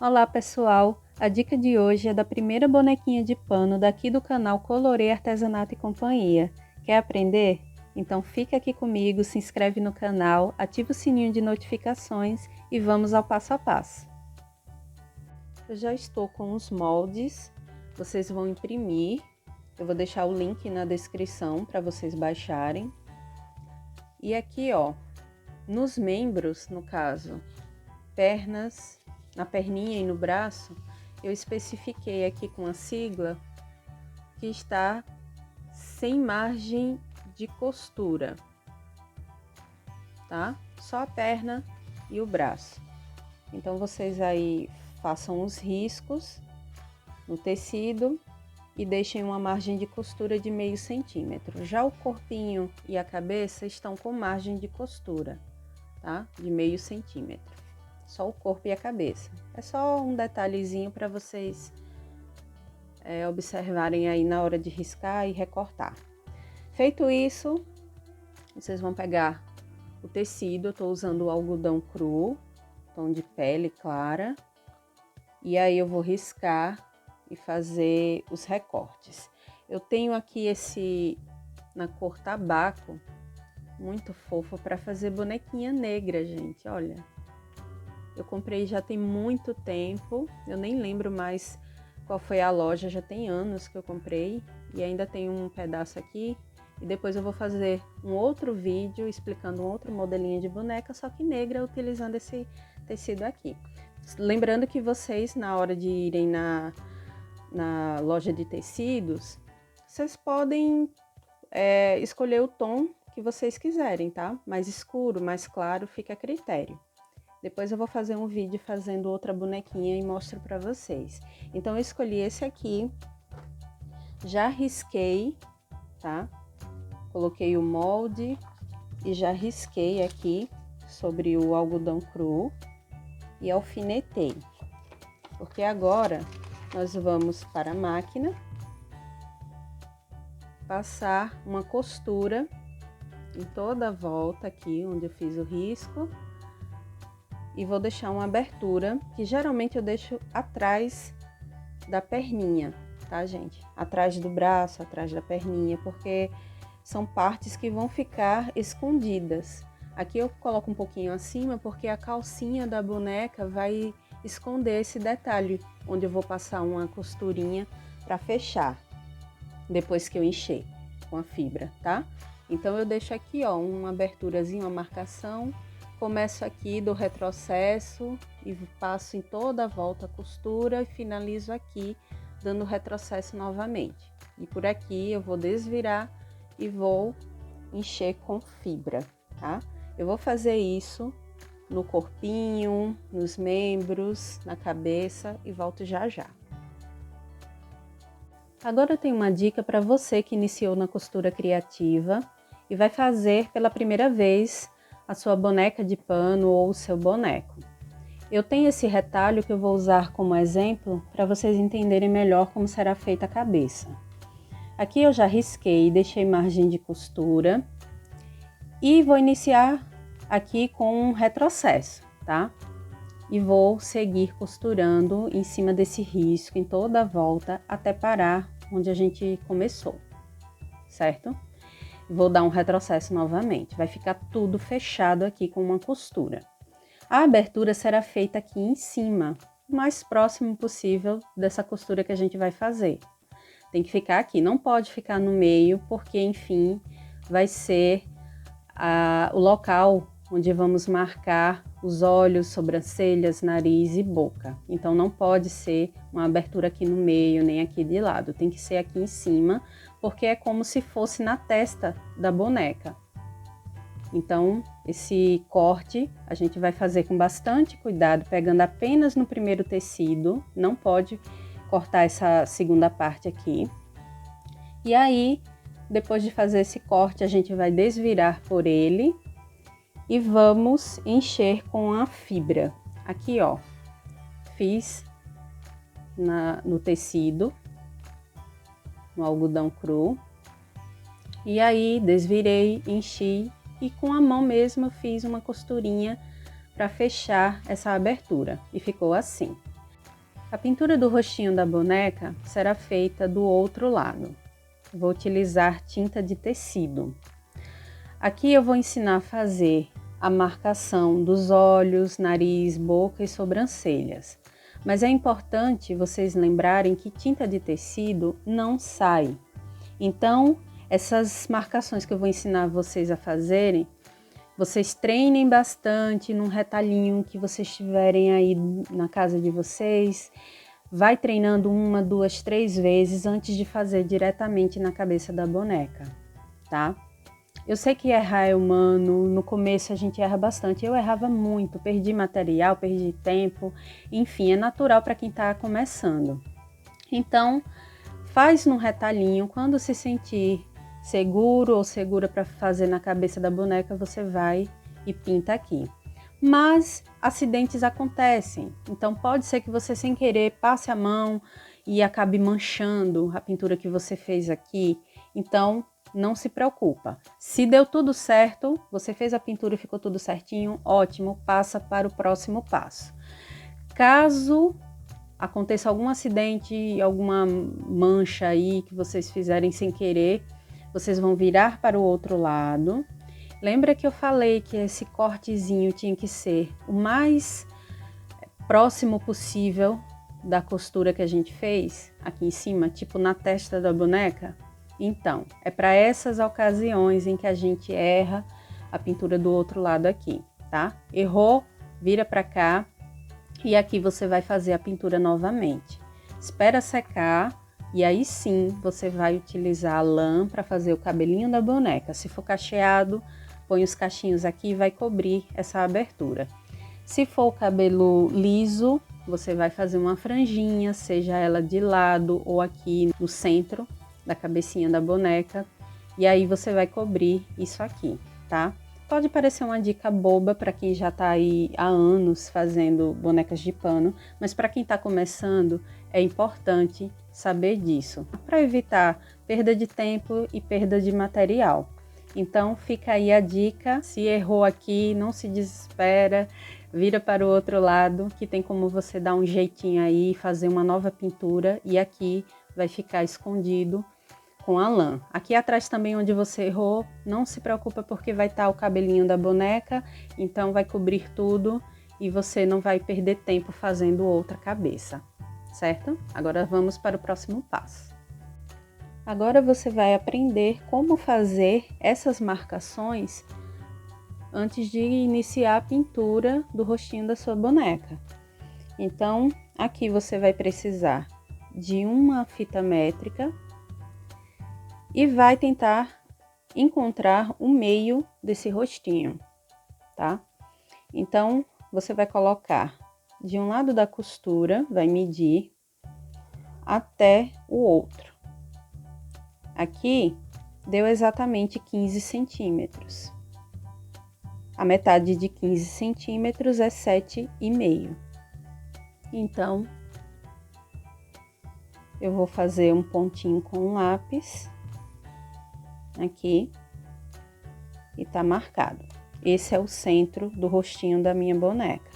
Olá pessoal, a dica de hoje é da primeira bonequinha de pano daqui do canal Colorê Artesanato e Companhia. Quer aprender? Então fica aqui comigo, se inscreve no canal, ativa o sininho de notificações e vamos ao passo a passo. Eu já estou com os moldes, vocês vão imprimir, eu vou deixar o link na descrição para vocês baixarem. E aqui ó, nos membros, no caso, pernas, na perninha e no braço, eu especifiquei aqui com a sigla que está sem margem de costura, tá? Só a perna e o braço. Então, vocês aí façam os riscos no tecido e deixem uma margem de costura de meio centímetro. Já o corpinho e a cabeça estão com margem de costura, tá? De meio centímetro. Só o corpo e a cabeça. É só um detalhezinho para vocês observarem aí na hora de riscar e recortar. Feito isso, vocês vão pegar o tecido, eu tô usando o algodão cru, tom de pele clara, e aí eu vou riscar e fazer os recortes. Eu tenho aqui esse na cor tabaco, muito fofo, para fazer bonequinha negra, gente, olha. Eu comprei já tem muito tempo, eu nem lembro mais qual foi a loja, já tem anos que eu comprei e ainda tem um pedaço aqui. E depois eu vou fazer um outro vídeo explicando um outro modelinho de boneca, só que negra, utilizando esse tecido aqui. Lembrando que vocês, na hora de irem na loja de tecidos, vocês podem escolher o tom que vocês quiserem, tá? Mais escuro, mais claro, fica a critério. Depois eu vou fazer um vídeo fazendo outra bonequinha e mostro para vocês. Então, eu escolhi esse aqui, já risquei, tá? Coloquei o molde e já risquei aqui sobre o algodão cru e alfinetei. Porque agora nós vamos para a máquina passar uma costura em toda a volta aqui onde eu fiz o risco. E vou deixar uma abertura, que geralmente eu deixo atrás da perninha, tá, gente? Atrás do braço, atrás da perninha, porque são partes que vão ficar escondidas. Aqui eu coloco um pouquinho acima, porque a calcinha da boneca vai esconder esse detalhe, onde eu vou passar uma costurinha para fechar, depois que eu encher com a fibra, tá? Então eu deixo aqui, ó, uma aberturazinha, uma marcação. Começo aqui do retrocesso e passo em toda a volta a costura e finalizo aqui dando retrocesso novamente. E por aqui eu vou desvirar e vou encher com fibra, tá? Eu vou fazer isso no corpinho, nos membros, na cabeça e volto já já. Agora eu tenho uma dica para você que iniciou na costura criativa e vai fazer pela primeira vez a sua boneca de pano ou o seu boneco. Eu tenho esse retalho que eu vou usar como exemplo para vocês entenderem melhor como será feita a cabeça. Aqui eu já risquei e deixei margem de costura e vou iniciar aqui com um retrocesso, tá? E vou seguir costurando em cima desse risco em toda a volta até parar onde a gente começou, certo? Vou dar um retrocesso novamente, vai ficar tudo fechado aqui com uma costura. A abertura será feita aqui em cima, o mais próximo possível dessa costura que a gente vai fazer. Tem que ficar aqui, não pode ficar no meio, porque, enfim, vai ser o local onde vamos marcar os olhos, sobrancelhas, nariz e boca. Então, não pode ser uma abertura aqui no meio, nem aqui de lado. Tem que ser aqui em cima, porque é como se fosse na testa da boneca. Então, esse corte a gente vai fazer com bastante cuidado, pegando apenas no primeiro tecido, não pode cortar essa segunda parte aqui. E aí, depois de fazer esse corte, a gente vai desvirar por ele e vamos encher com a fibra. Aqui, ó, fiz no tecido, no algodão cru, e aí desvirei, enchi e com a mão mesmo fiz uma costurinha para fechar essa abertura e ficou assim. A pintura do rostinho da boneca será feita do outro lado. Vou utilizar tinta de tecido. Aqui eu vou ensinar a fazer a marcação dos olhos, nariz, boca e sobrancelhas. Mas é importante vocês lembrarem que tinta de tecido não sai. Então, essas marcações que eu vou ensinar vocês a fazerem, vocês treinem bastante num retalhinho que vocês tiverem aí na casa de vocês. Vai treinando 1, 2, 3 vezes antes de fazer diretamente na cabeça da boneca, tá? Eu sei que errar é humano, no começo a gente erra bastante, eu errava muito, perdi material, perdi tempo, enfim, é natural para quem está começando. Então, faz num retalhinho, quando se sentir seguro ou segura para fazer na cabeça da boneca, você vai e pinta aqui. Mas acidentes acontecem, então pode ser que você sem querer passe a mão e acabe manchando a pintura que você fez aqui, então não se preocupa. Se deu tudo certo, você fez a pintura e ficou tudo certinho, ótimo, passa para o próximo passo. Caso aconteça algum acidente, alguma mancha aí que vocês fizerem sem querer, vocês vão virar para o outro lado. Lembra que eu falei que esse cortezinho tinha que ser o mais próximo possível da costura que a gente fez aqui em cima, tipo na testa da boneca? Então, é para essas ocasiões em que a gente erra a pintura do outro lado aqui, tá? Errou, vira para cá e aqui você vai fazer a pintura novamente. Espera secar e aí sim você vai utilizar a lã para fazer o cabelinho da boneca. Se for cacheado, põe os cachinhos aqui e vai cobrir essa abertura. Se for o cabelo liso, você vai fazer uma franjinha, seja ela de lado ou aqui no centro da cabecinha da boneca, e aí você vai cobrir isso aqui, tá? Pode parecer uma dica boba para quem já tá aí há anos fazendo bonecas de pano, mas para quem tá começando é importante saber disso, para evitar perda de tempo e perda de material. Então fica aí a dica, se errou aqui, não se desespera, vira para o outro lado, que tem como você dar um jeitinho aí, fazer uma nova pintura, e aqui vai ficar escondido com a lã. Aqui atrás também onde você errou, não se preocupa porque vai estar o cabelinho da boneca, então vai cobrir tudo e você não vai perder tempo fazendo outra cabeça, certo? Agora vamos para o próximo passo. Agora você vai aprender como fazer essas marcações antes de iniciar a pintura do rostinho da sua boneca. Então, aqui você vai precisar de uma fita métrica e vai tentar encontrar o meio desse rostinho, tá? Então, você vai colocar de um lado da costura, vai medir até o outro. Aqui, deu exatamente 15 centímetros. A metade de 15 centímetros é 7,5. Então, eu vou fazer um pontinho com lápis aqui e tá marcado. Esse é o centro do rostinho da minha boneca.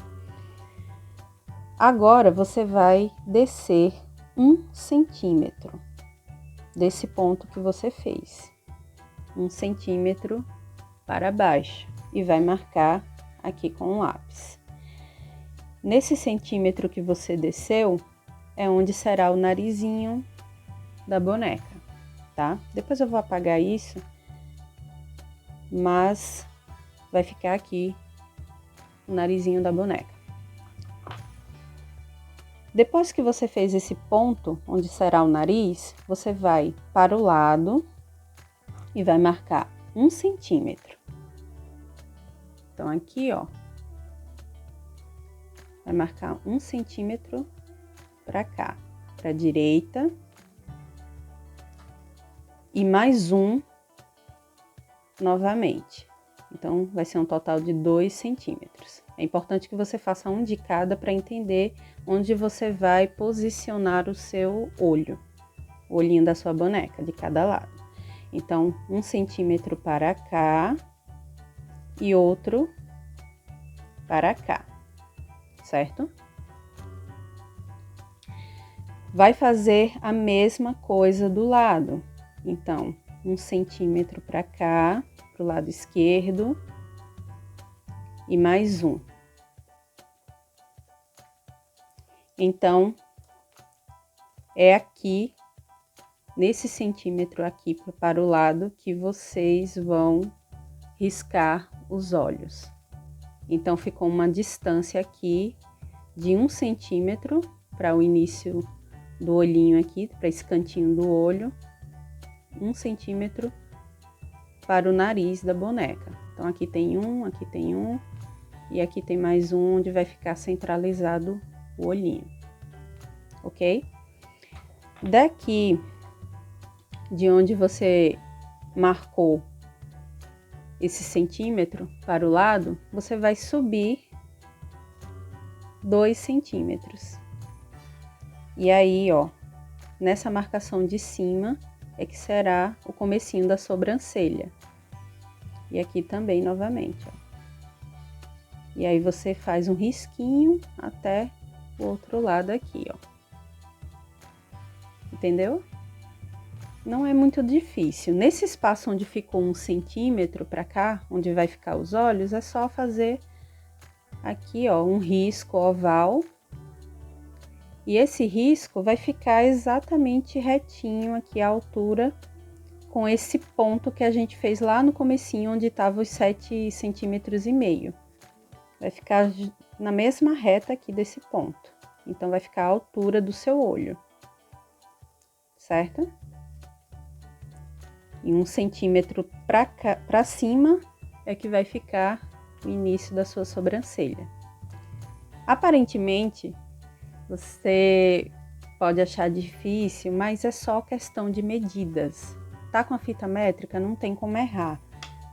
Agora, você vai descer 1 centímetro desse ponto que você fez. 1 centímetro para baixo e vai marcar aqui com o lápis. Nesse centímetro que você desceu, é onde será o narizinho da boneca, tá? Depois eu vou apagar isso, mas vai ficar aqui o narizinho da boneca. Depois que você fez esse ponto, onde será o nariz, você vai para o lado e vai marcar 1 centímetro. Então, aqui, ó, vai marcar 1 centímetro para cá, para a direita, e mais um novamente. Então, vai ser um total de 2 centímetros. É importante que você faça um de cada para entender onde você vai posicionar o seu olho, o olhinho da sua boneca, de cada lado. Então, 1 centímetro para cá e outro para cá, certo? vai fazer a mesma coisa do lado. Então, 1 centímetro para cá, pro lado esquerdo, e mais 1. Então, é aqui, nesse centímetro aqui para o lado, que vocês vão riscar os olhos. Então, ficou uma distância aqui de 1 centímetro para o início do olhinho aqui, para esse cantinho do olho, 1 centímetro para o nariz da boneca. Então, aqui tem um, e aqui tem mais um, onde vai ficar centralizado o olhinho, ok? Daqui, de onde você marcou esse centímetro para o lado, você vai subir 2 centímetros. E aí, ó, nessa marcação de cima é que será o comecinho da sobrancelha. E aqui também, novamente, ó. E aí você faz um risquinho até o outro lado aqui, ó. Entendeu? Não é muito difícil. Nesse espaço onde ficou 1 centímetro para cá, onde vai ficar os olhos, é só fazer aqui, ó, um risco oval. E esse risco vai ficar exatamente retinho aqui à altura com esse ponto que a gente fez lá no comecinho, onde estava os 7,5 centímetros. Vai ficar na mesma reta aqui desse ponto. Então, vai ficar a altura do seu olho, certo? E 1 centímetro para cima é que vai ficar o início da sua sobrancelha. Aparentemente, você pode achar difícil, mas é só questão de medidas. Tá com a fita métrica, não tem como errar,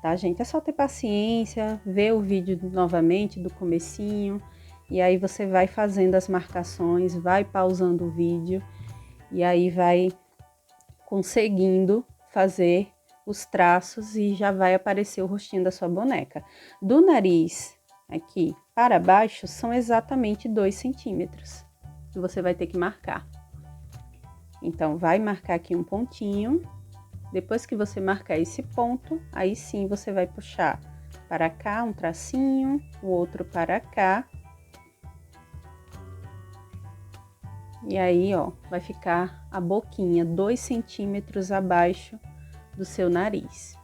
tá, gente? É só ter paciência, ver o vídeo novamente do comecinho, e aí você vai fazendo as marcações, vai pausando o vídeo, e aí vai conseguindo fazer os traços e já vai aparecer o rostinho da sua boneca. Do nariz aqui para baixo são exatamente 2 centímetros que você vai ter que marcar. Então, vai marcar aqui um pontinho. Depois que você marcar esse ponto, aí sim você vai puxar para cá um tracinho, o outro para cá. E aí, ó, vai ficar a boquinha 2 centímetros abaixo do seu nariz.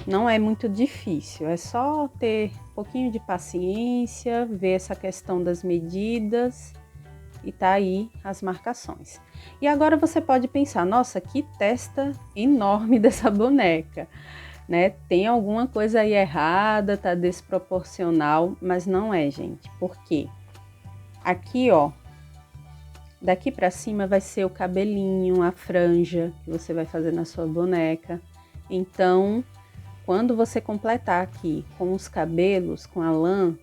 Não é muito difícil, é só ter um pouquinho de paciência, ver essa questão das medidas e tá aí as marcações. E agora você pode pensar, nossa, que testa enorme dessa boneca, né? Tem alguma coisa aí errada, tá desproporcional, mas não é, gente. Por quê? Aqui, ó, daqui pra cima vai ser o cabelinho, a franja que você vai fazer na sua boneca. Então, quando você completar aqui com os cabelos, com a lã,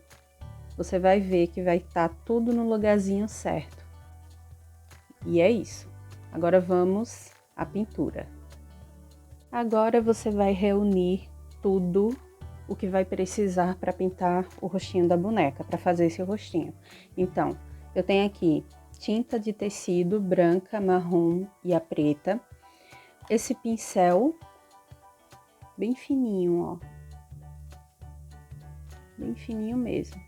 você vai ver que vai estar tudo no lugarzinho certo. E é isso. Agora vamos à pintura. Agora você vai reunir tudo o que vai precisar para pintar o rostinho da boneca, para fazer esse rostinho. Então, eu tenho aqui tinta de tecido branca, marrom e a preta. Esse pincel bem fininho, ó. Bem fininho mesmo.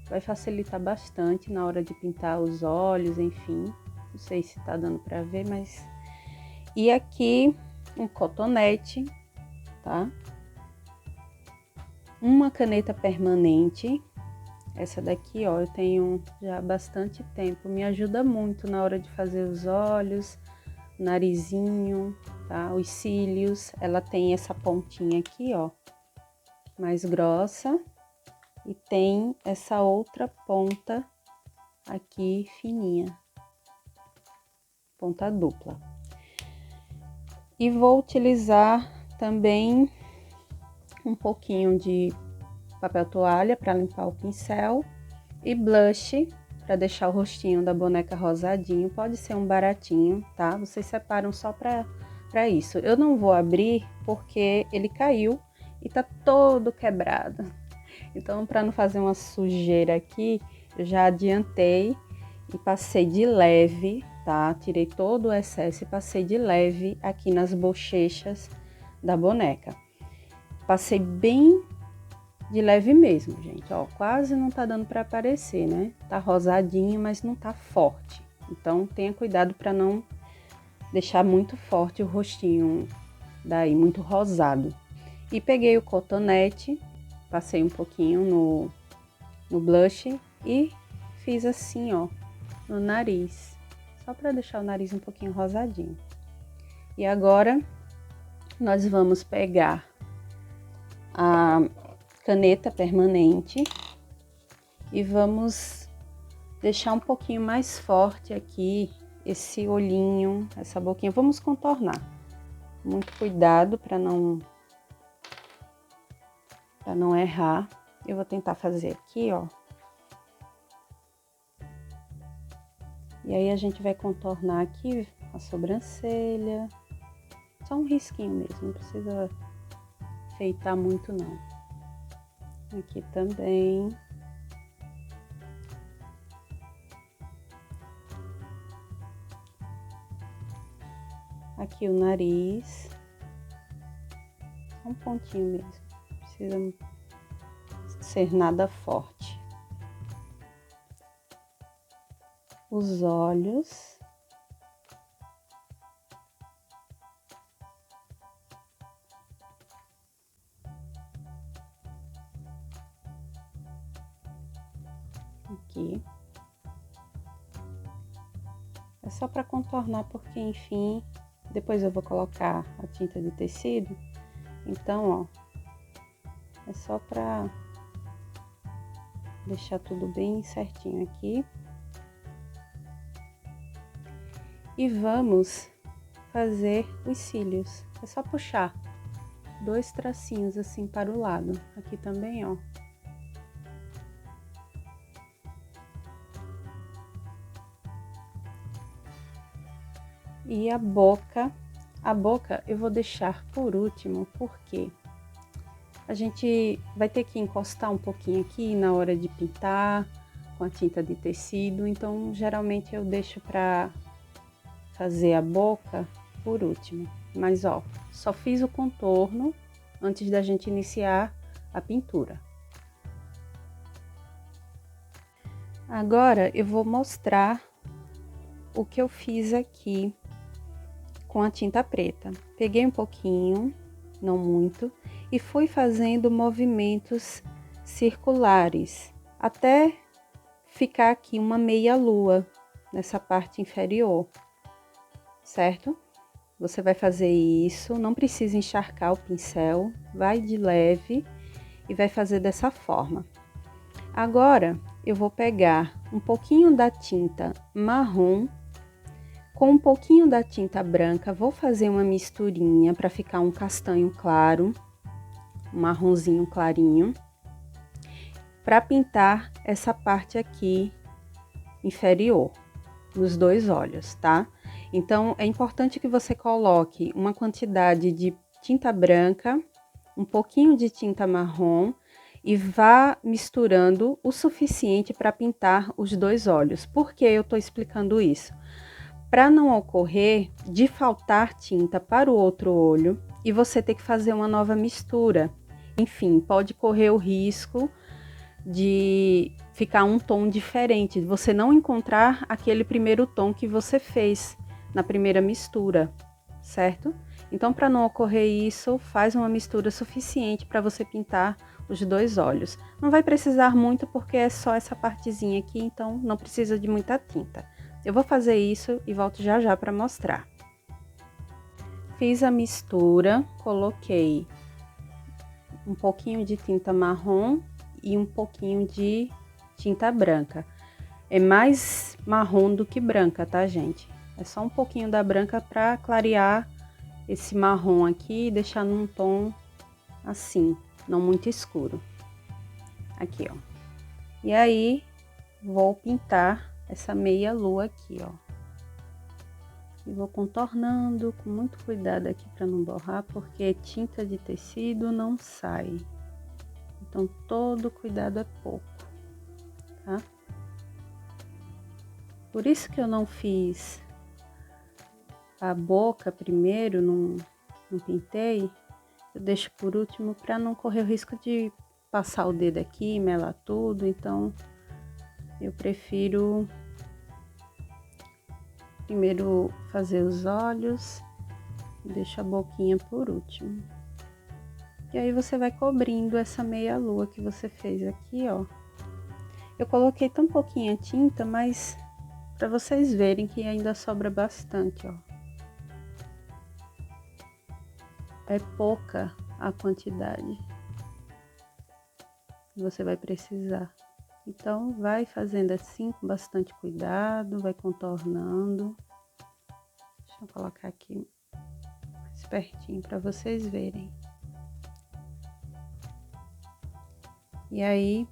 Vai facilitar bastante na hora de pintar os olhos, enfim. Não sei se tá dando pra ver, mas... E aqui, um cotonete, tá? Uma caneta permanente. Essa daqui, ó, eu tenho já há bastante tempo. Me ajuda muito na hora de fazer os olhos, o narizinho, tá? Os cílios. Ela tem essa pontinha aqui, ó, mais grossa. E tem essa outra ponta aqui fininha, ponta dupla. E vou utilizar também um pouquinho de papel toalha para limpar o pincel e blush para deixar o rostinho da boneca rosadinho. Pode ser um baratinho, tá? Vocês separam só para isso. Eu não vou abrir porque ele caiu e tá todo quebrado. Então, para não fazer uma sujeira aqui, eu já adiantei e passei de leve, tá? Tirei todo o excesso e passei de leve aqui nas bochechas da boneca. Passei bem de leve mesmo, gente, ó, quase não tá dando para aparecer, né? Tá rosadinho, mas não tá forte. Então, tenha cuidado para não deixar muito forte o rostinho daí, muito rosado. E peguei o cotonete, passei um pouquinho no blush e fiz assim, ó, no nariz, só para deixar o nariz um pouquinho rosadinho. E agora, nós vamos pegar a caneta permanente e vamos deixar um pouquinho mais forte aqui esse olhinho, essa boquinha. Vamos contornar. Muito cuidado para não errar. Eu vou tentar fazer aqui, ó. E aí a gente vai contornar aqui a sobrancelha. Só um risquinho mesmo, não precisa enfeitar muito não. Aqui também. Aqui o nariz. Só um pontinho mesmo. Não precisa ser nada forte. Os olhos. Aqui. É só para contornar, porque enfim, depois eu vou colocar a tinta de tecido. Então, ó, é só para deixar tudo bem certinho aqui. E vamos fazer os cílios. É só puxar 2 tracinhos assim para o lado. Aqui também, ó. E a boca eu vou deixar por último, porque a gente vai ter que encostar um pouquinho aqui na hora de pintar com a tinta de tecido, então geralmente eu deixo para fazer a boca por último. Mas ó, só fiz o contorno antes da gente iniciar a pintura. Agora eu vou mostrar o que eu fiz aqui com a tinta preta. Peguei um pouquinho, não muito, e fui fazendo movimentos circulares até ficar aqui uma meia lua nessa parte inferior, certo? Você vai fazer isso, não precisa encharcar o pincel, vai de leve e vai fazer dessa forma. Agora eu vou pegar um pouquinho da tinta marrom com um pouquinho da tinta branca, vou fazer uma misturinha para ficar um castanho claro, um marronzinho clarinho, para pintar essa parte aqui inferior, nos 2 olhos, tá? Então, é importante que você coloque uma quantidade de tinta branca, um pouquinho de tinta marrom e vá misturando o suficiente para pintar os 2 olhos. Por que eu tô explicando isso? Para não ocorrer de faltar tinta para o outro olho e você ter que fazer uma nova mistura. Enfim, pode correr o risco de ficar um tom diferente, de você não encontrar aquele primeiro tom que você fez na primeira mistura, certo? Então, para não ocorrer isso, faz uma mistura suficiente para você pintar os 2 olhos. Não vai precisar muito porque é só essa partezinha aqui, então não precisa de muita tinta. Eu vou fazer isso e volto já já para mostrar. Fiz a mistura, coloquei um pouquinho de tinta marrom e um pouquinho de tinta branca. É mais marrom do que branca, tá, gente? É só um pouquinho da branca para clarear esse marrom aqui e deixar num tom assim, não muito escuro. Aqui, ó. E aí, vou pintar essa meia lua aqui, ó. E vou contornando com muito cuidado aqui para não borrar, porque tinta de tecido não sai. Então, todo cuidado é pouco, tá? Por isso que eu não fiz a boca primeiro, não pintei. Eu deixo por último para não correr o risco de passar o dedo aqui, melar tudo. Então, eu prefiro primeiro fazer os olhos e deixo a boquinha por último. E aí você vai cobrindo essa meia lua que você fez aqui, ó. Eu coloquei tão pouquinha tinta, mas para vocês verem que ainda sobra bastante, ó. É pouca a quantidade que você vai precisar. Então, vai fazendo assim com bastante cuidado, vai contornando. Deixa eu colocar aqui mais pertinho para vocês verem. E aí,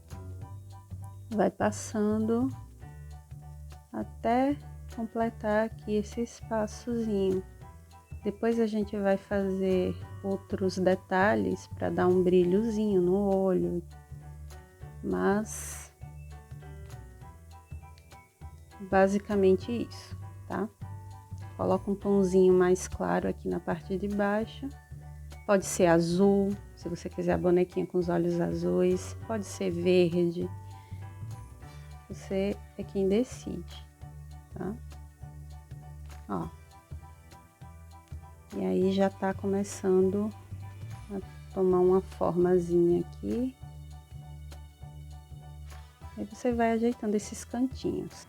vai passando até completar aqui esse espaçozinho. Depois a gente vai fazer outros detalhes para dar um brilhozinho no olho, mas basicamente isso, tá? Coloca um tomzinho mais claro aqui na parte de baixo. Pode ser azul, se você quiser a bonequinha com os olhos azuis. Pode ser verde. Você é quem decide, tá? Ó. E aí já tá começando a tomar uma formazinha aqui. Aí você vai ajeitando esses cantinhos.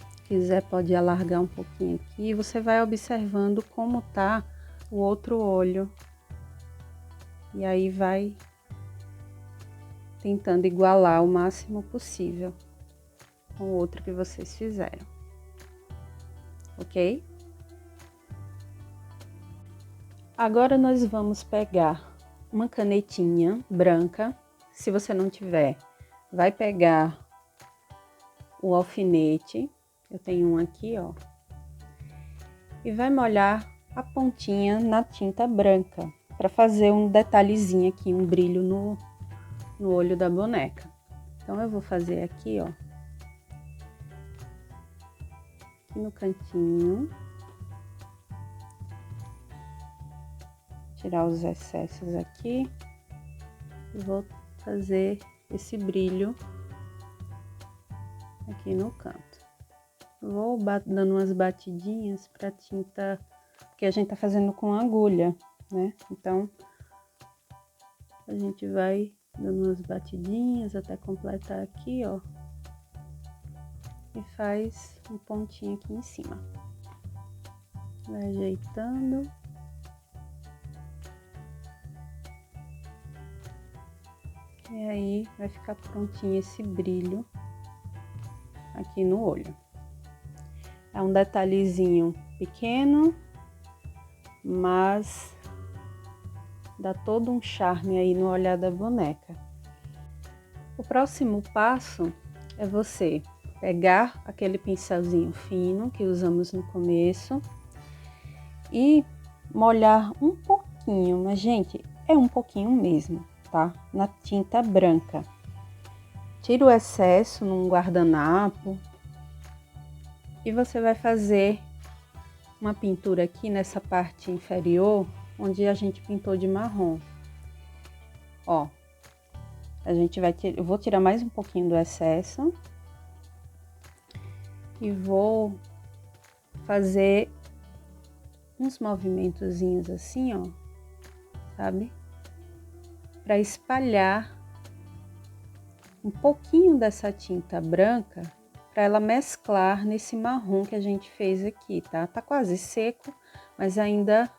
Se quiser pode alargar um pouquinho aqui. Você vai observando como tá o outro olho. E aí vai tentando igualar o máximo possível com o outro que vocês fizeram. Ok? Agora nós vamos pegar uma canetinha branca. Se você não tiver, vai pegar o alfinete. Eu tenho um aqui, ó. E vai molhar a pontinha na tinta branca para fazer um detalhezinho aqui, um brilho no olho da boneca. Então eu vou fazer aqui, ó, aqui no cantinho. Tirar os excessos aqui e vou fazer esse brilho aqui no canto. Vou dando umas batidinhas para tinta, porque a gente tá fazendo com agulha, né? Então a gente vai dando umas batidinhas até completar aqui, ó, e faz um pontinho aqui em cima. Vai ajeitando. E aí vai ficar prontinho esse brilho aqui no olho. É um detalhezinho pequeno, mas dá todo um charme aí no olhar da boneca. O próximo passo é você pegar aquele pincelzinho fino que usamos no começo e molhar um pouquinho, mas gente, é um pouquinho mesmo, tá? Na tinta branca. Tira o excesso num guardanapo e você vai fazer uma pintura aqui nessa parte inferior, onde a gente pintou de marrom. Ó, a gente vai eu vou tirar mais um pouquinho do excesso e vou fazer uns movimentozinhos assim, ó, sabe? Para espalhar um pouquinho dessa tinta branca para ela mesclar nesse marrom que a gente fez aqui, tá? Tá quase seco, mas ainda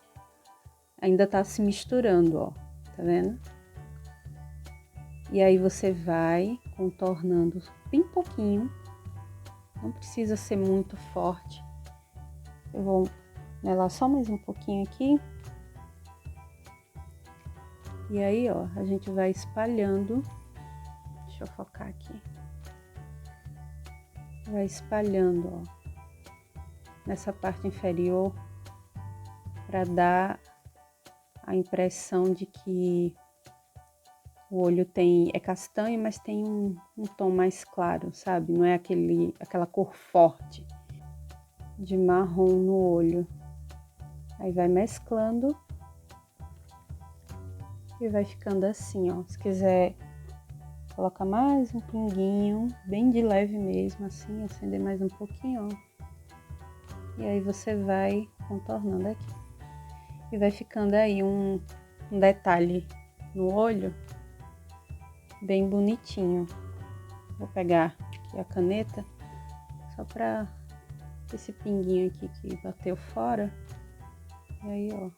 tá se misturando, ó, tá vendo? E aí você vai contornando bem pouquinho, não precisa ser muito forte. Eu vou melar só mais um pouquinho aqui. E aí, ó, a gente vai espalhando. Deixa eu focar aqui. Vai espalhando, ó, nessa parte inferior, para dar a impressão de que O olho é castanho, mas tem um tom mais claro, sabe? Não é aquela cor forte de marrom no olho. Aí vai mesclando e vai ficando assim, ó. Se quiser, coloca mais um pinguinho, bem de leve mesmo, assim, acender mais um pouquinho, ó. E aí você vai contornando aqui. E vai ficando aí um detalhe no olho bem bonitinho. Vou pegar aqui a caneta, só pra esse pinguinho aqui que bateu fora. E aí, ó.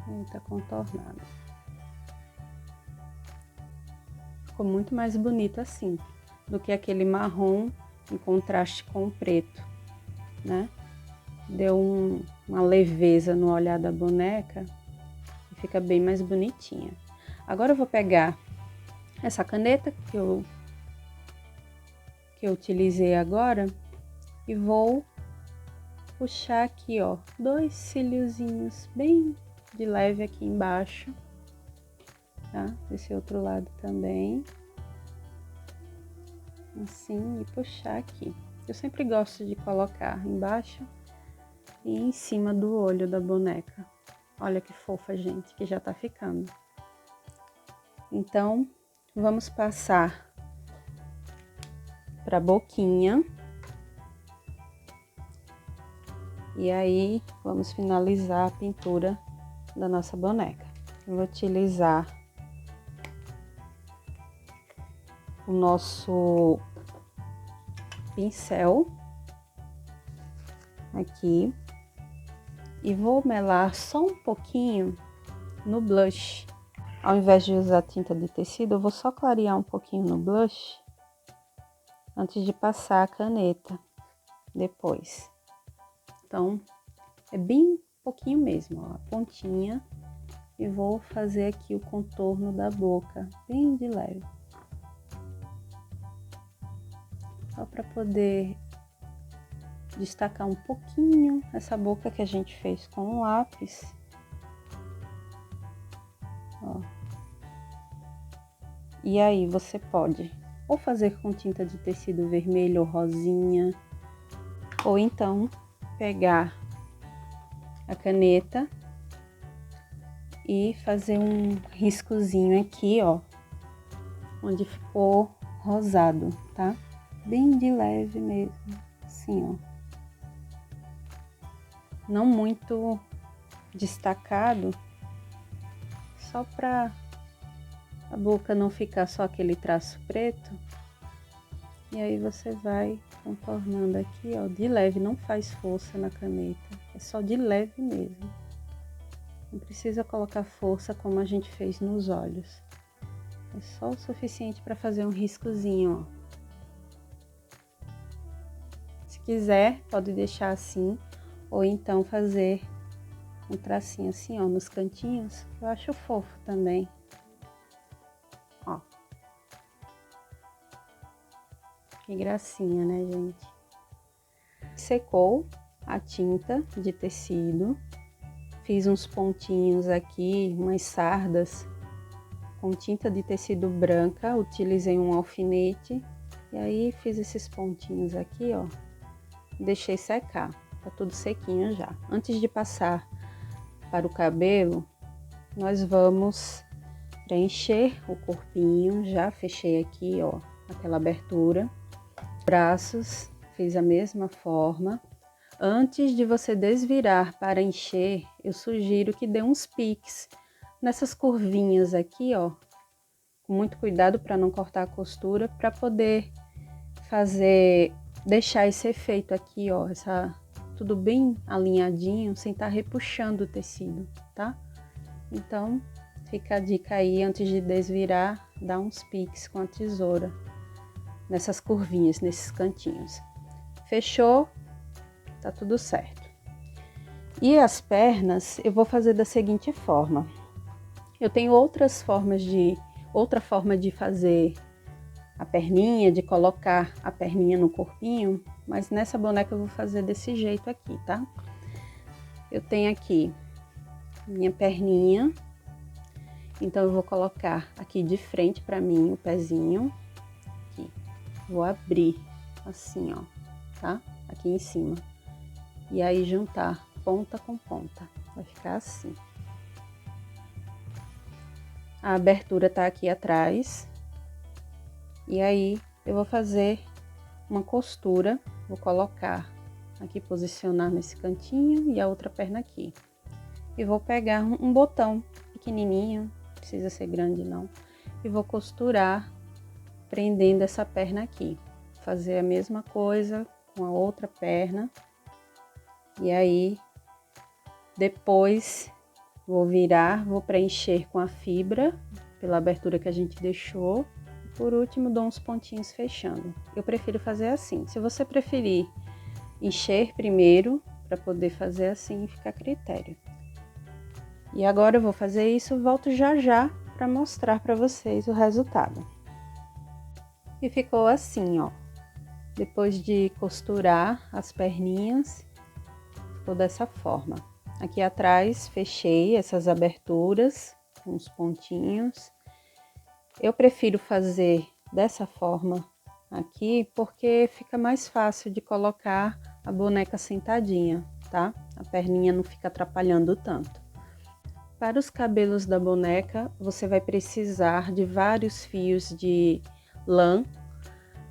Aí tá contornado. Ficou muito mais bonito assim, do que aquele marrom em contraste com o preto, né? Deu uma leveza no olhar da boneca e fica bem mais bonitinha. Agora eu vou pegar essa caneta que eu utilizei agora e vou puxar aqui, ó, 2 cíliozinhos bem de leve aqui embaixo, tá? Desse outro lado também. Assim, e puxar aqui. Eu sempre gosto de colocar embaixo e em cima do olho da boneca. Olha que fofa, gente, que já tá ficando. Então, vamos passar pra boquinha. E aí, vamos finalizar a pintura da nossa boneca. Eu vou utilizar o nosso pincel aqui e vou melar só um pouquinho no blush. Ao invés de usar tinta de tecido, eu vou só clarear um pouquinho no blush antes de passar a caneta depois. Então, é bem pouquinho mesmo, ó, a pontinha, e vou fazer aqui o contorno da boca, bem de leve. Só para poder destacar um pouquinho essa boca que a gente fez com o lápis. Ó. E aí você pode ou fazer com tinta de tecido vermelho ou rosinha, ou então pegar a caneta e fazer um riscozinho aqui, ó, onde ficou rosado, tá? Bem de leve mesmo, assim, ó. Não muito destacado, só pra a boca não ficar só aquele traço preto. E aí você vai contornando aqui, ó, de leve, não faz força na caneta, é só de leve mesmo. Não precisa colocar força como a gente fez nos olhos. É só o suficiente para fazer um riscozinho, ó. Se quiser, pode deixar assim, ou então fazer um tracinho assim, ó, nos cantinhos, que eu acho fofo também. Ó. Que gracinha, né, gente? Secou a tinta de tecido. Fiz uns pontinhos aqui, umas sardas com tinta de tecido branca. Utilizei um alfinete. E aí, fiz esses pontinhos aqui, ó. Deixei secar. Tá tudo sequinho já. Antes de passar para o cabelo, nós vamos preencher o corpinho. Já fechei aqui, ó, aquela abertura. Braços, fiz a mesma forma. Antes de você desvirar para encher, eu sugiro que dê uns piques nessas curvinhas aqui, ó. Com muito cuidado para não cortar a costura, para poder deixar esse efeito aqui, ó, tudo bem alinhadinho, sem estar repuxando o tecido, tá? Então, fica a dica aí, antes de desvirar, dá uns piques com a tesoura nessas curvinhas, nesses cantinhos. Fechou? Tá tudo certo. E as pernas eu vou fazer da seguinte forma. Eu tenho outra forma de fazer a perninha, de colocar a perninha no corpinho, mas nessa boneca eu vou fazer desse jeito aqui, tá? Eu tenho aqui minha perninha Então, eu vou colocar aqui de frente para mim o pezinho, aqui. Vou abrir assim, ó, tá? Aqui em cima. E aí, juntar ponta com ponta. Vai ficar assim. A abertura tá aqui atrás. E aí, eu vou fazer uma costura. Vou colocar aqui, posicionar nesse cantinho e a outra perna aqui. E vou pegar um botão pequenininho, não precisa ser grande não. E vou costurar, prendendo essa perna aqui. Fazer a mesma coisa com a outra perna. E aí, depois, vou virar, vou preencher com a fibra, pela abertura que a gente deixou. Por último, dou uns pontinhos fechando. Eu prefiro fazer assim. Se você preferir encher primeiro, para poder fazer assim, fica a critério. E agora eu vou fazer isso, volto já já para mostrar para vocês o resultado. E ficou assim, ó. Depois de costurar as perninhas, ficou dessa forma. Aqui atrás, fechei essas aberturas com os pontinhos. Eu prefiro fazer dessa forma aqui, porque fica mais fácil de colocar a boneca sentadinha, tá? A perninha não fica atrapalhando tanto. Para os cabelos da boneca, você vai precisar de vários fios de lã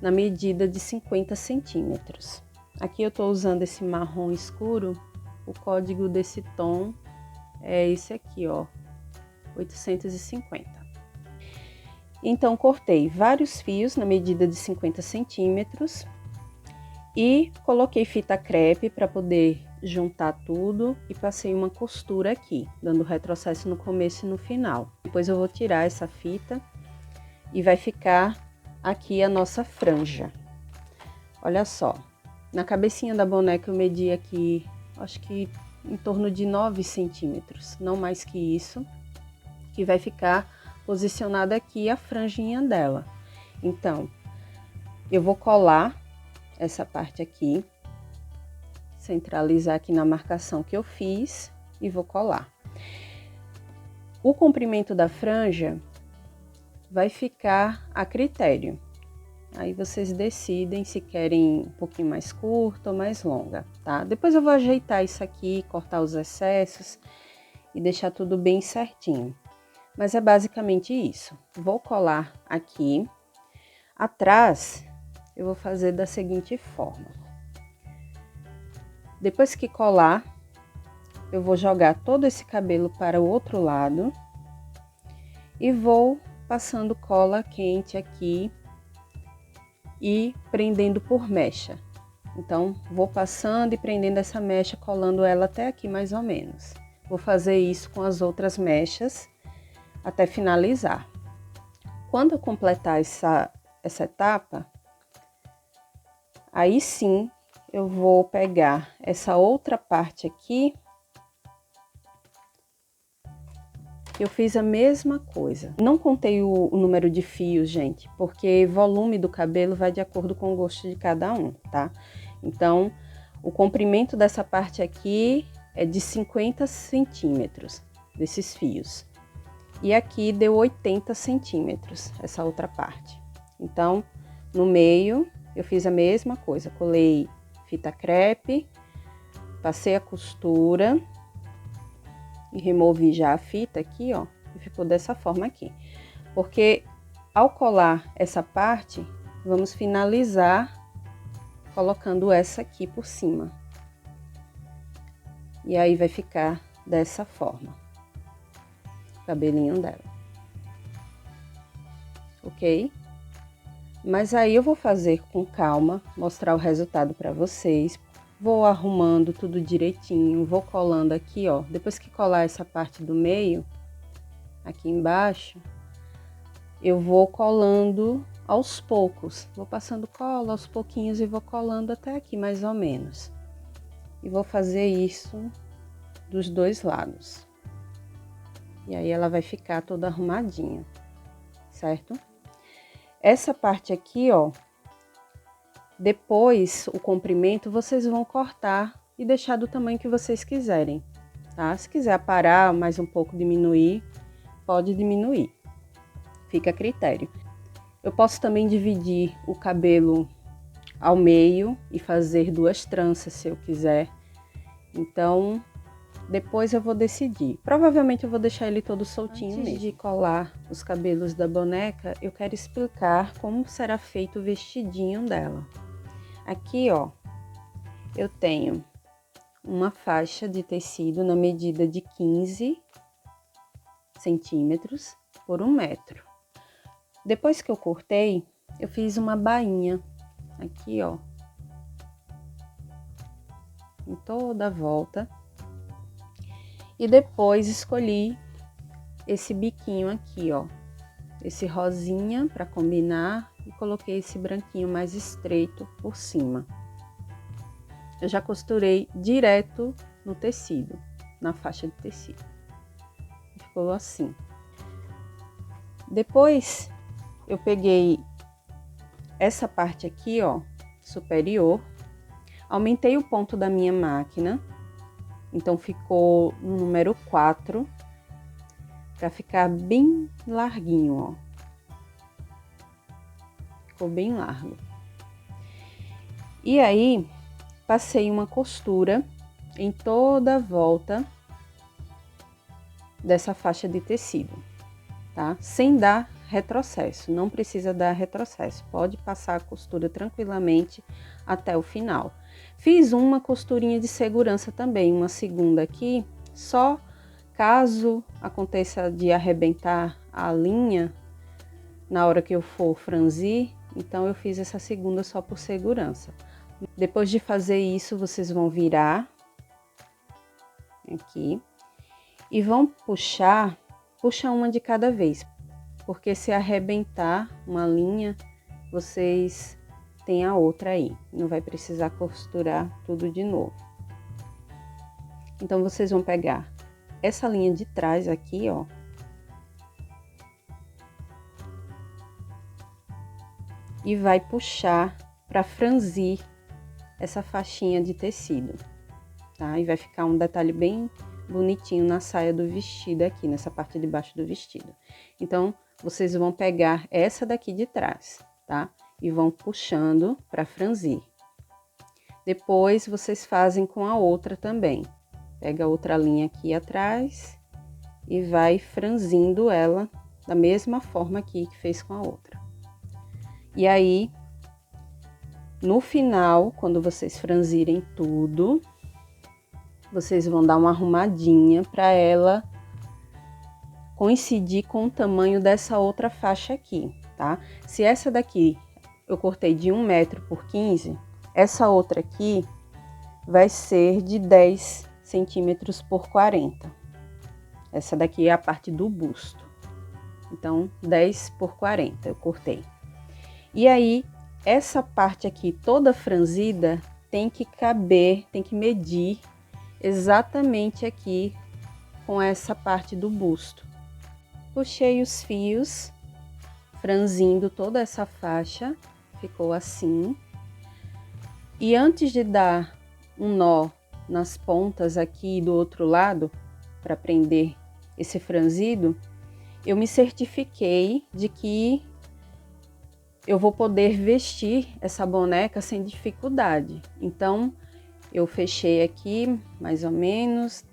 na medida de 50 centímetros. Aqui eu tô usando esse marrom escuro, o código desse tom é esse aqui, ó, 850. Então, cortei vários fios na medida de 50 centímetros e coloquei fita crepe para poder juntar tudo e passei uma costura aqui, dando retrocesso no começo e no final. Depois eu vou tirar essa fita e vai ficar aqui a nossa franja. Olha só, na cabecinha da boneca eu medi aqui, acho que em torno de 9 centímetros, não mais que isso, que vai ficar posicionada aqui a franjinha dela. Então, eu vou colar essa parte aqui, centralizar aqui na marcação que eu fiz e vou colar. O comprimento da franja vai ficar a critério. Aí vocês decidem se querem um pouquinho mais curta ou mais longa, tá? Depois eu vou ajeitar isso aqui, cortar os excessos e deixar tudo bem certinho. Mas é basicamente isso. Vou colar aqui. Atrás, eu vou fazer da seguinte forma. Depois que colar, eu vou jogar todo esse cabelo para o outro lado. E vou passando cola quente aqui e prendendo por mecha. Então, vou passando e prendendo essa mecha, colando ela até aqui mais ou menos. Vou fazer isso com as outras mechas até finalizar. Quando eu completar essa etapa, aí sim eu vou pegar essa outra parte aqui. Eu fiz a mesma coisa. Não contei o número de fios, gente, porque volume do cabelo vai de acordo com o gosto de cada um, tá? Então, o comprimento dessa parte aqui é de 50 centímetros, desses fios. E aqui deu 80 centímetros, essa outra parte. Então, no meio, eu fiz a mesma coisa. Colei fita crepe, passei a costura e removi já a fita aqui, ó. E ficou dessa forma aqui. Porque ao colar essa parte, vamos finalizar colocando essa aqui por cima. E aí vai ficar dessa forma. Cabelinho dela, ok? Mas aí eu vou fazer com calma, mostrar o resultado para vocês. Vou arrumando tudo direitinho, vou colando aqui, ó. Depois que colar essa parte do meio, aqui embaixo, eu vou colando aos poucos. Vou passando cola aos pouquinhos e vou colando até aqui mais ou menos. E vou fazer isso dos dois lados. E aí ela vai ficar toda arrumadinha, certo? Essa parte aqui, ó, depois o comprimento vocês vão cortar e deixar do tamanho que vocês quiserem, tá? Se quiser aparar mais um pouco, diminuir, pode diminuir, fica a critério. Eu posso também dividir o cabelo ao meio e fazer 2 tranças se eu quiser. Então, depois eu vou decidir. Provavelmente eu vou deixar ele todo soltinho mesmo. Antes de colar os cabelos da boneca, eu quero explicar como será feito o vestidinho dela. Aqui, ó, eu tenho uma faixa de tecido na medida de 15 centímetros por 1 metro. Depois que eu cortei, eu fiz uma bainha aqui, ó, em toda a volta. E depois escolhi esse biquinho aqui, ó, esse rosinha para combinar e coloquei esse branquinho mais estreito por cima. Eu já costurei direto no tecido, na faixa de tecido. Ficou assim. Depois eu peguei essa parte aqui, ó, superior, aumentei o ponto da minha máquina, então ficou no número 4, para ficar bem larguinho, ó. Ficou bem largo. E aí, passei uma costura em toda a volta dessa faixa de tecido, tá? Sem dar retrocesso, não precisa dar retrocesso, pode passar a costura tranquilamente até o final. Fiz uma costurinha de segurança também, uma segunda aqui, só caso aconteça de arrebentar a linha na hora que eu for franzir, então eu fiz essa segunda só por segurança. Depois de fazer isso, vocês vão virar aqui e vão puxa uma de cada vez, porque se arrebentar uma linha, vocês têm a outra aí, não vai precisar costurar tudo de novo. Então, vocês vão pegar essa linha de trás aqui, ó, e vai puxar para franzir essa faixinha de tecido, tá? E vai ficar um detalhe bem bonitinho na saia do vestido aqui, nessa parte de baixo do vestido. Então, vocês vão pegar essa daqui de trás, tá? E vão puxando para franzir. Depois, vocês fazem com a outra também. Pega a outra linha aqui atrás e vai franzindo ela da mesma forma aqui que fez com a outra. E aí, no final, quando vocês franzirem tudo, vocês vão dar uma arrumadinha para ela coincidir com o tamanho dessa outra faixa aqui, tá? Se essa daqui eu cortei de 1 metro por 15, essa outra aqui vai ser de 10 centímetros por 40. Essa daqui é a parte do busto. Então, 10 por 40 eu cortei. E aí, essa parte aqui toda franzida tem que caber, tem que medir exatamente aqui com essa parte do busto. Puxei os fios, franzindo toda essa faixa, ficou assim. E antes de dar um nó nas pontas aqui do outro lado, para prender esse franzido, eu me certifiquei de que eu vou poder vestir essa boneca sem dificuldade. Então, eu fechei aqui, mais ou menos,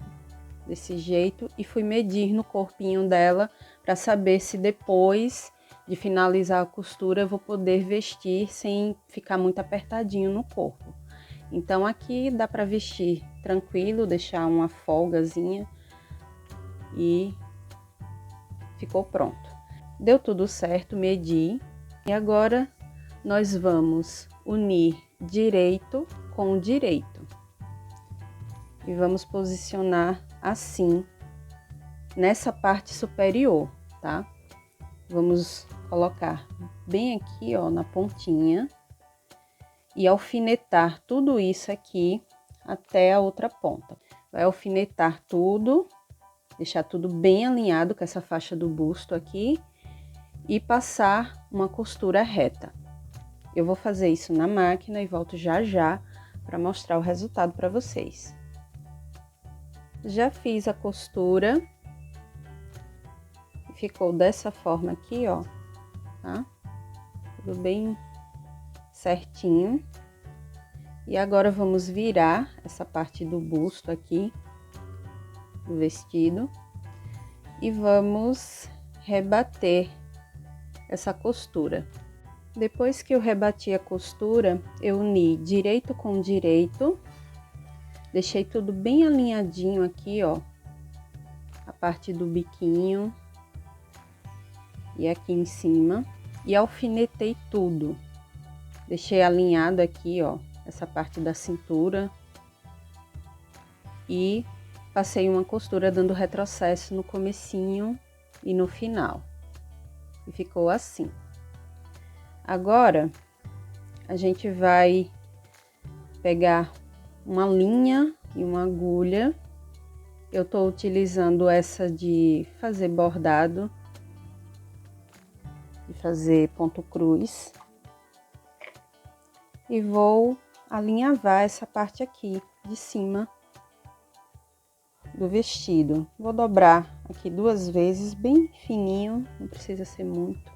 desse jeito, e fui medir no corpinho dela, para saber se depois de finalizar a costura, eu vou poder vestir sem ficar muito apertadinho no corpo. Então, aqui dá para vestir tranquilo, deixar uma folgazinha e ficou pronto. Deu tudo certo, medi. E agora, nós vamos unir direito com direito. E vamos posicionar assim, nessa parte superior, tá? Vamos colocar bem aqui, ó, na pontinha. E alfinetar tudo isso aqui até a outra ponta. Vai alfinetar tudo, deixar tudo bem alinhado com essa faixa do busto aqui. E passar uma costura reta. Eu vou fazer isso na máquina e volto já já para mostrar o resultado para vocês. Já fiz a costura, ficou dessa forma aqui, ó, tá? Tudo bem certinho. E agora vamos virar essa parte do busto aqui, do vestido, e vamos rebater essa costura. Depois que eu rebati a costura, eu uni direito com direito, deixei tudo bem alinhadinho aqui, ó, a parte do biquinho e aqui em cima, e alfinetei tudo. Deixei alinhado aqui, ó, essa parte da cintura e passei uma costura dando retrocesso no comecinho e no final. E ficou assim. Agora, a gente vai pegar uma linha e uma agulha. Eu tô utilizando essa de fazer bordado, de fazer ponto cruz. E vou alinhavar essa parte aqui de cima do vestido. Vou dobrar aqui 2 vezes, bem fininho, não precisa ser muito,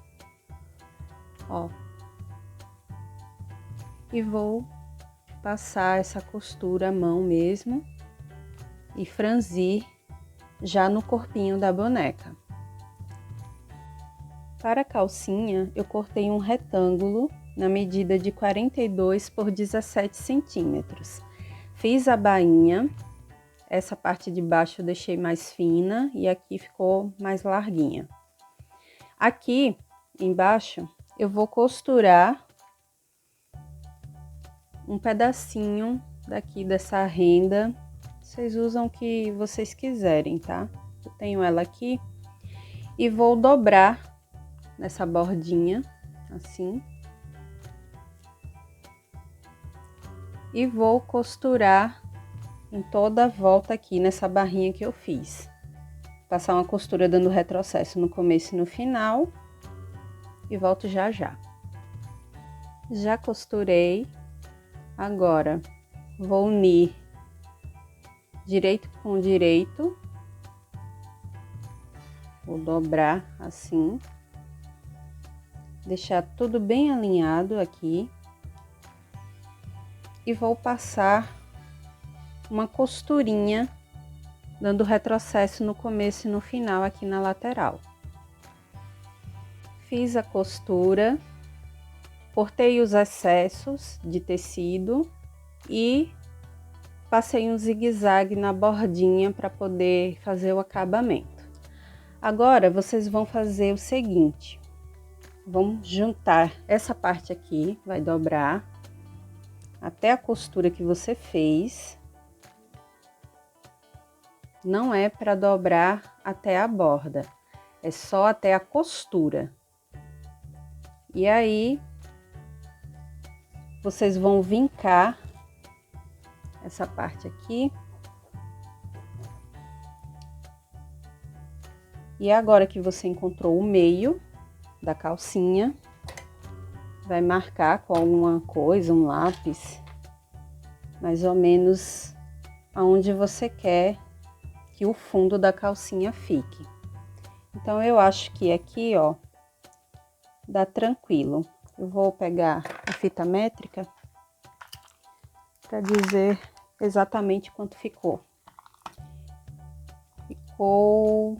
ó. E vou passar essa costura à mão mesmo e franzir já no corpinho da boneca. Para a calcinha, eu cortei um retângulo na medida de 42 por 17 centímetros. Fiz a bainha, essa parte de baixo eu deixei mais fina e aqui ficou mais larguinha. Aqui embaixo eu vou costurar um pedacinho daqui dessa renda. Vocês usam o que vocês quiserem, tá? Eu tenho ela aqui e vou dobrar nessa bordinha, assim. E vou costurar em toda a volta aqui nessa barrinha que eu fiz. Passar uma costura dando retrocesso no começo e no final. E volto já já. Já costurei. Agora, vou unir direito com direito. Vou dobrar assim. Deixar tudo bem alinhado aqui. E vou passar uma costurinha, dando retrocesso no começo e no final aqui na lateral. Fiz a costura, cortei os excessos de tecido e passei um zigue-zague na bordinha para poder fazer o acabamento. Agora, vocês vão fazer o seguinte, vão juntar essa parte aqui, vai dobrar até a costura que você fez. Não é para dobrar até a borda, é só até a costura. E aí, vocês vão vincar essa parte aqui. E agora que você encontrou o meio da calcinha, vai marcar com alguma coisa, um lápis, mais ou menos aonde você quer que o fundo da calcinha fique. Então, eu acho que aqui, ó, dá tranquilo. Eu vou pegar a fita métrica para dizer exatamente quanto ficou. Ficou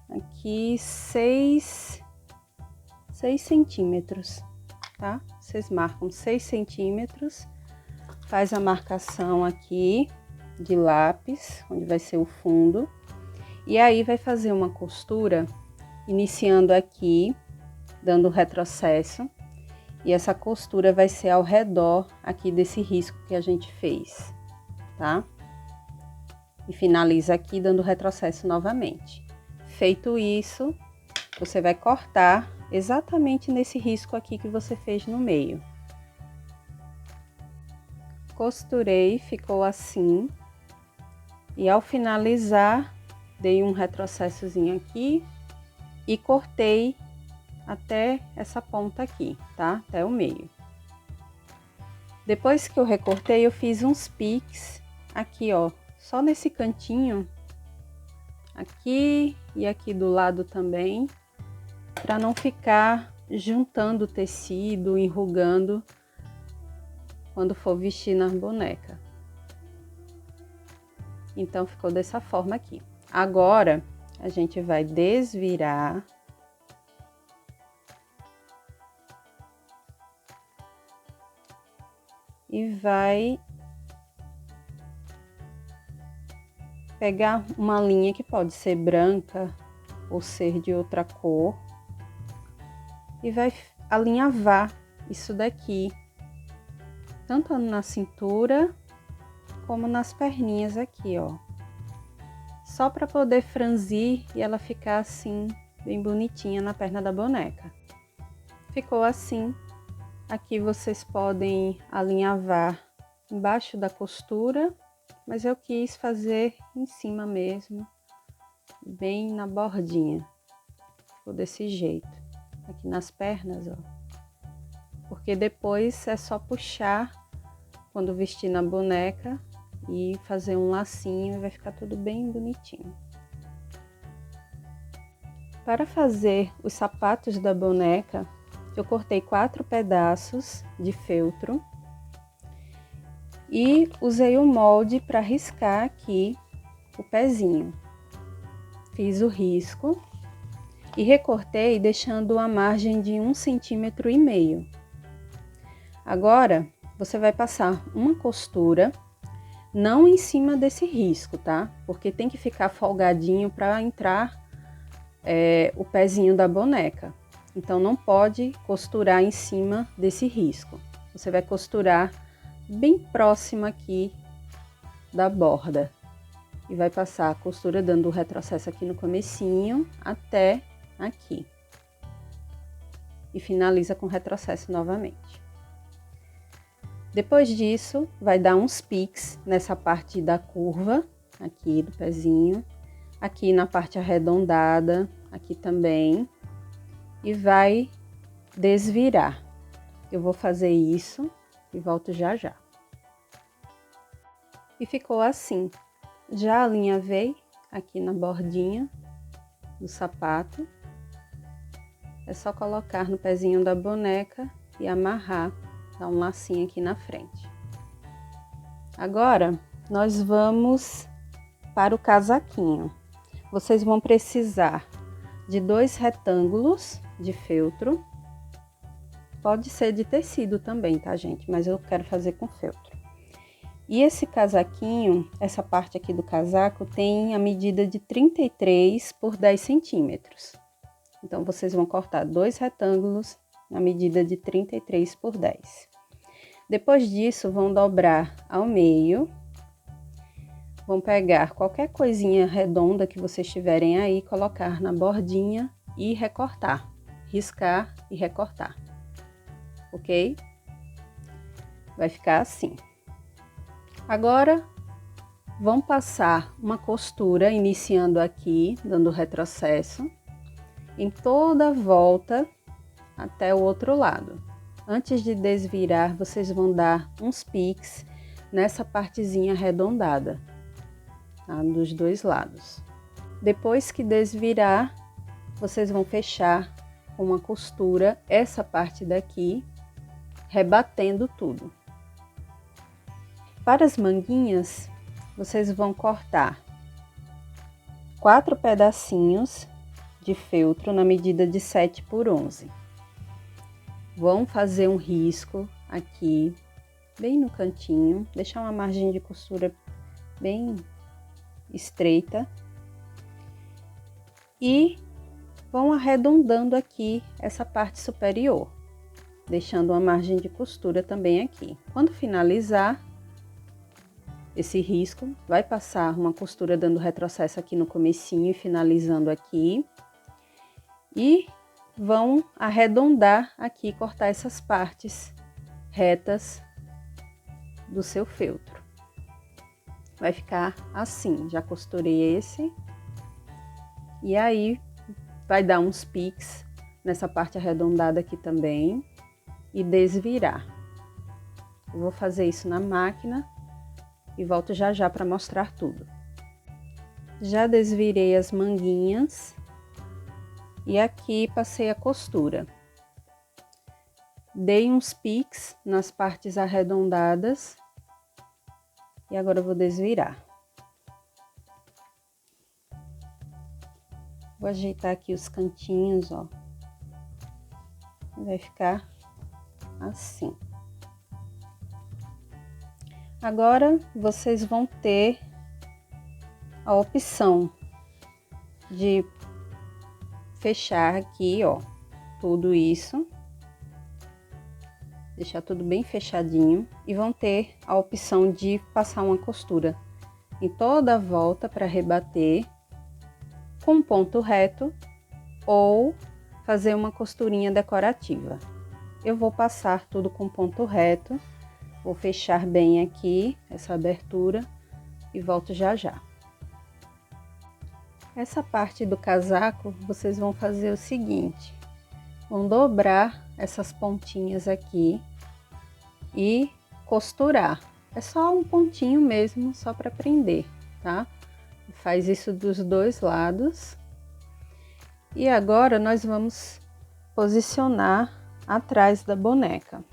aqui 6 centímetros, tá? Vocês marcam 6 centímetros, faz a marcação aqui de lápis, onde vai ser o fundo, e aí vai fazer uma costura, iniciando aqui, dando retrocesso, e essa costura vai ser ao redor aqui desse risco que a gente fez, tá? E finaliza aqui dando retrocesso novamente. Feito isso, você vai cortar exatamente nesse risco aqui que você fez no meio. Costurei, ficou assim. E ao finalizar, dei um retrocessozinho aqui e cortei até essa ponta aqui, tá? Até o meio. Depois que eu recortei, eu fiz uns piques aqui, ó, só nesse cantinho aqui e aqui do lado também, para não ficar juntando o tecido, enrugando quando for vestir na boneca. Então ficou dessa forma aqui. Agora a gente vai desvirar e vai pegar uma linha que pode ser branca ou ser de outra cor e vai alinhavar isso daqui, tanto na cintura como nas perninhas aqui, ó. Só para poder franzir e ela ficar assim, bem bonitinha na perna da boneca. Ficou assim. Aqui vocês podem alinhavar embaixo da costura, mas eu quis fazer em cima mesmo, bem na bordinha. Ficou desse jeito, aqui nas pernas, ó. Porque depois é só puxar quando vestir na boneca e fazer um lacinho e vai ficar tudo bem bonitinho. Para fazer os sapatos da boneca, eu cortei 4 pedaços de feltro e usei o molde para riscar aqui o pezinho. Fiz o risco e recortei deixando a margem de 1,5 cm. Agora, você vai passar uma costura, não em cima desse risco, tá? Porque tem que ficar folgadinho para entrar o pezinho da boneca. Então, não pode costurar em cima desse risco. Você vai costurar bem próximo aqui da borda. E vai passar a costura dando o retrocesso aqui no comecinho até aqui. E finaliza com retrocesso novamente. Depois disso, vai dar uns piques nessa parte da curva, aqui do pezinho. Aqui na parte arredondada, aqui também. E vai desvirar. Eu vou fazer isso e volto já já. E ficou assim. Já alinhavei aqui na bordinha do sapato. É só colocar no pezinho da boneca e amarrar, dar um lacinho aqui na frente. Agora, nós vamos para o casaquinho. Vocês vão precisar de 2 retângulos de feltro. Pode ser de tecido também, tá, gente? Mas eu quero fazer com feltro. E esse casaquinho, essa parte aqui do casaco, tem a medida de 33 por 10 centímetros. Então, vocês vão cortar 2 retângulos na medida de 33 por 10. Depois disso, vão dobrar ao meio. Vão pegar qualquer coisinha redonda que vocês tiverem aí, colocar na bordinha e recortar. Riscar e recortar. Ok? Vai ficar assim. Agora, vão passar uma costura, iniciando aqui, dando retrocesso, em toda a volta até o outro lado. Antes de desvirar, vocês vão dar uns piques nessa partezinha arredondada, tá? Dos dois lados. Depois que desvirar, vocês vão fechar com uma costura essa parte daqui, rebatendo tudo. Para as manguinhas, vocês vão cortar 4 pedacinhos de feltro na medida de 7 por 11. Vão fazer um risco aqui, bem no cantinho, deixar uma margem de costura bem estreita. E vão arredondando aqui essa parte superior, deixando uma margem de costura também aqui. Quando finalizar esse risco, vai passar uma costura dando retrocesso aqui no comecinho e finalizando aqui. E vão arredondar aqui, cortar essas partes retas do seu feltro. Vai ficar assim, já costurei esse. E aí, vai dar uns piques nessa parte arredondada aqui também e desvirar. Eu vou fazer isso na máquina e volto já já para mostrar tudo. Já desvirei as manguinhas e aqui passei a costura. Dei uns piques nas partes arredondadas e agora eu vou desvirar. Vou ajeitar aqui os cantinhos, ó. Vai ficar assim. Agora vocês vão ter a opção de fechar aqui, ó, tudo isso. Deixar tudo bem fechadinho e vão ter a opção de passar uma costura em toda a volta para rebater com um ponto reto ou fazer uma costurinha decorativa. Eu vou passar tudo com ponto reto, vou fechar bem aqui essa abertura e volto já já. Essa parte do casaco vocês vão fazer o seguinte: vão dobrar essas pontinhas aqui e costurar. É só um pontinho mesmo, só para prender, tá? Faz isso dos dois lados. E agora nós vamos posicionar atrás da boneca.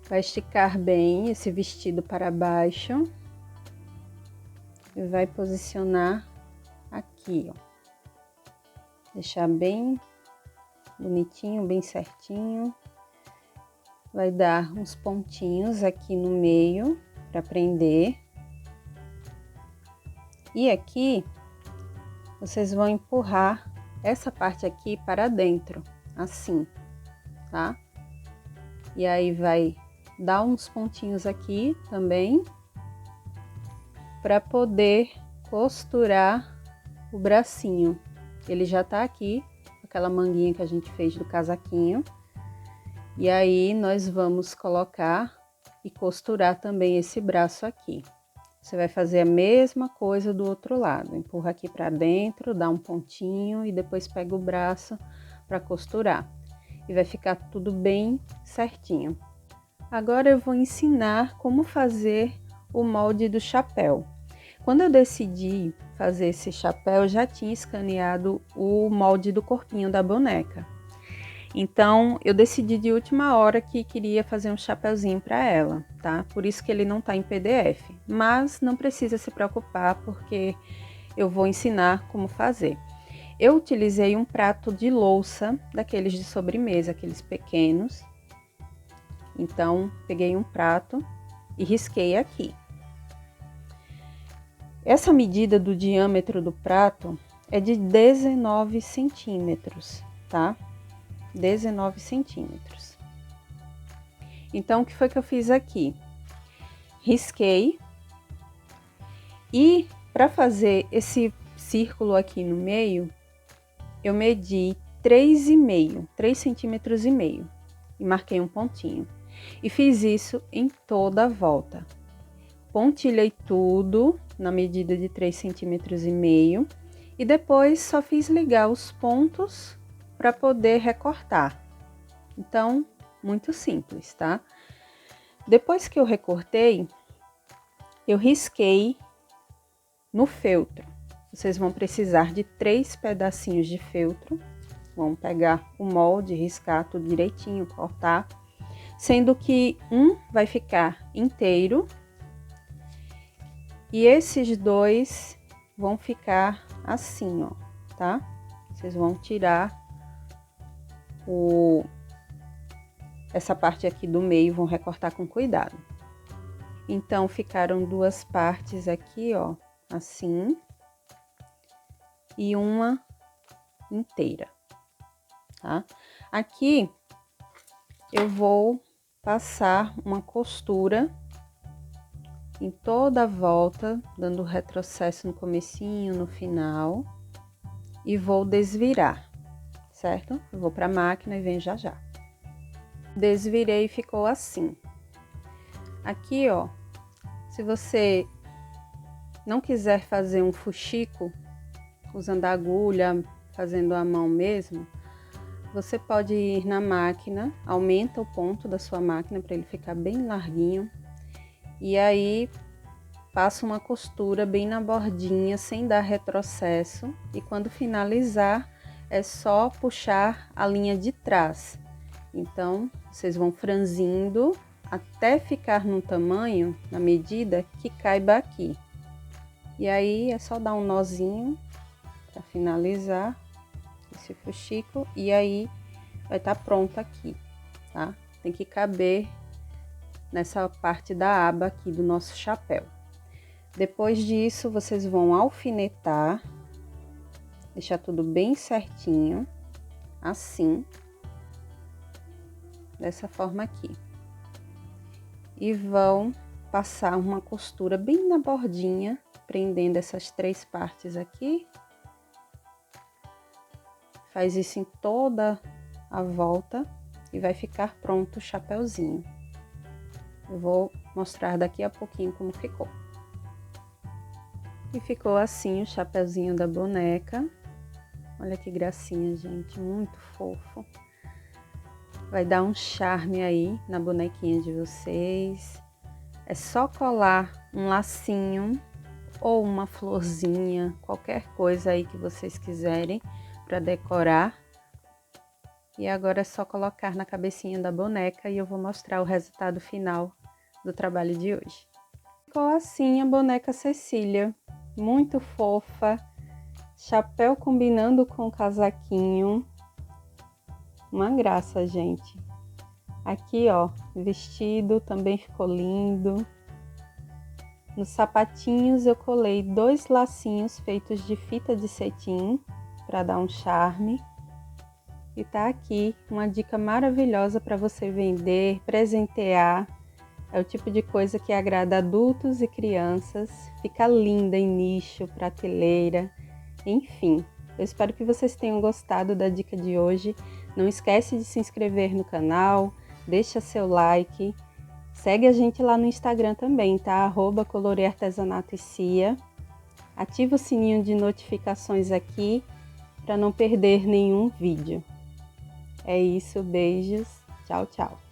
Vai esticar bem esse vestido para baixo e vai posicionar aqui, ó. Deixar bem bonitinho, bem certinho. Vai dar uns pontinhos aqui no meio para prender. E aqui vocês vão empurrar essa parte aqui para dentro, assim, tá? E aí vai dar uns pontinhos aqui também para poder costurar o bracinho. Ele já tá aqui, aquela manguinha que a gente fez do casaquinho. E aí nós vamos colocar e costurar também esse braço aqui. Você vai fazer a mesma coisa do outro lado. Empurra aqui para dentro, dá um pontinho e depois pega o braço para costurar. E vai ficar tudo bem certinho. Agora eu vou ensinar como fazer o molde do chapéu. Quando eu decidi fazer esse chapéu, eu já tinha escaneado o molde do corpinho da boneca. Então, eu decidi de última hora que queria fazer um chapéuzinho para ela, tá? Por isso que ele não tá em PDF. Mas não precisa se preocupar, porque eu vou ensinar como fazer. Eu utilizei um prato de louça, daqueles de sobremesa, aqueles pequenos. Então, peguei um prato e risquei aqui. Essa medida do diâmetro do prato é de 19 centímetros, tá? 19 centímetros. Então, o que foi que eu fiz aqui? Risquei. E para fazer esse círculo aqui no meio, eu medi 3,5 centímetros e marquei um pontinho. E fiz isso em toda a volta. Pontilhei tudo na medida de 3,5 centímetros e depois só fiz ligar os pontos para poder recortar. Então, muito simples, tá? Depois que eu recortei, eu risquei no feltro. Vocês vão precisar de 3 pedacinhos de feltro. Vão pegar o molde, riscar tudo direitinho, cortar. Sendo que um vai ficar inteiro e esses dois vão ficar assim, ó, tá? Vocês vão tirar essa parte aqui do meio, vão recortar com cuidado. Então, ficaram duas partes aqui, ó, assim, e uma inteira, tá? Aqui, eu vou passar uma costura em toda a volta, dando retrocesso no comecinho, no final, e vou desvirar, certo? Eu vou para a máquina e venho já já. Desvirei e ficou assim. Aqui, ó, se você não quiser fazer um fuxico, usando a agulha, fazendo à mão mesmo, você pode ir na máquina, aumenta o ponto da sua máquina para ele ficar bem larguinho. E aí, passa uma costura bem na bordinha, sem dar retrocesso, e quando finalizar é só puxar a linha de trás. Então, vocês vão franzindo até ficar num tamanho, na medida que caiba aqui. E aí é só dar um nozinho para finalizar esse fuxico, e aí vai estar pronto aqui, tá? Tem que caber nessa parte da aba aqui do nosso chapéu. Depois disso, vocês vão alfinetar, deixar tudo bem certinho, assim, dessa forma aqui. E vão passar uma costura bem na bordinha, prendendo essas 3 partes aqui. Faz isso em toda a volta e vai ficar pronto o chapéuzinho. Eu vou mostrar daqui a pouquinho como ficou. E ficou assim o chapeuzinho da boneca. Olha que gracinha, gente, muito fofo. Vai dar um charme aí na bonequinha de vocês. É só colar um lacinho ou uma florzinha, qualquer coisa aí que vocês quiserem para decorar. E agora é só colocar na cabecinha da boneca e eu vou mostrar o resultado final do trabalho de hoje. Ficou assim a boneca Cecília. Muito fofa, chapéu combinando com o casaquinho, uma graça, gente. Aqui, ó, vestido também ficou lindo. Nos sapatinhos eu colei 2 lacinhos feitos de fita de cetim para dar um charme. E tá aqui uma dica maravilhosa para você vender, presentear. É o tipo de coisa que agrada adultos e crianças, fica linda em nicho, prateleira, enfim. Eu espero que vocês tenham gostado da dica de hoje. Não esquece de se inscrever no canal, deixa seu like, segue a gente lá no Instagram também, tá? @coloreartesanato_cia. Ativa o sininho de notificações aqui para não perder nenhum vídeo. É isso, beijos, tchau, tchau.